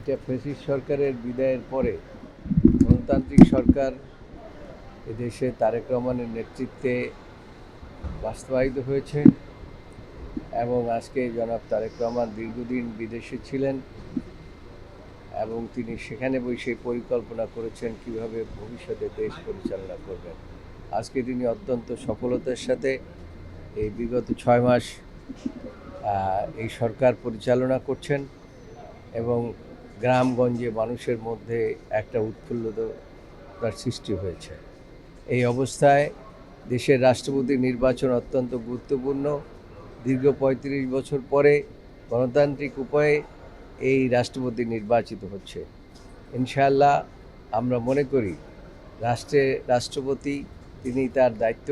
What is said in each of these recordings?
এটা ফ্যাসিস্ট সরকারের বিদায়ের পরে গণতান্ত্রিক সরকার এদেশে তারেক রহমানের নেতৃত্বে বাস্তবায়িত হয়েছে এবং আজকে জনাব তারেক রহমান দীর্ঘদিন বিদেশে ছিলেন এবং তিনি সেখানে বসে পরিকল্পনা করেছেন কিভাবে ভবিষ্যতে দেশ পরিচালনা করবেন। আজকে তিনি অত্যন্ত সফলতার সাথে এই বিগত 6 মাস এই সরকার পরিচালনা করছেন এবং গ্রামগঞ্জে মানুষের মধ্যে একটা উৎফুল্লতার সৃষ্টি হয়েছে। এই অবস্থায় দেশের রাষ্ট্রপতি নির্বাচন অত্যন্ত গুরুত্বপূর্ণ। দীর্ঘ ৩৫ বছর পরে গণতান্ত্রিক উপায়ে এই রাষ্ট্রপতি নির্বাচিত হচ্ছে। ইনশাআল্লাহ আমরা মনে করি রাষ্ট্রপতি তিনি তার দায়িত্ব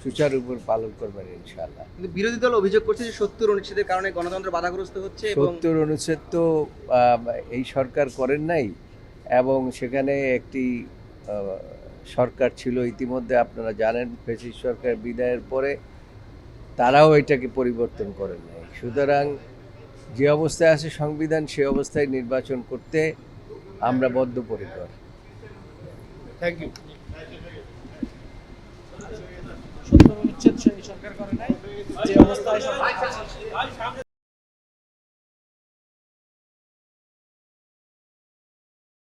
সুচারুরূপে পালন করবেন ইনশাআল্লাহ। কিন্তু বিরোধী দল অভিযোগ করছে যে ৭০ অনুচ্ছেদের কারণে গণতন্ত্র বাধাগ্রস্ত হচ্ছে। ৭০ অনুচ্ছেদ তো এই সরকার করেন নাই এবং সেখানে একটি সরকার ছিল ইতিমধ্যে, আপনারা জানেন, ফ্যাসিস্ট সরকার বিদায়ের পরে তারাও এটাকে পরিবর্তন করেন নাই। সুতরাং যে অবস্থায় আছে সংবিধান, সে অবস্থায় নির্বাচন করতে আমরা বদ্ধপরিকর। Thank you. ৭০ অনুচ্ছেদ সরকার করে নাই, যে অবস্থায়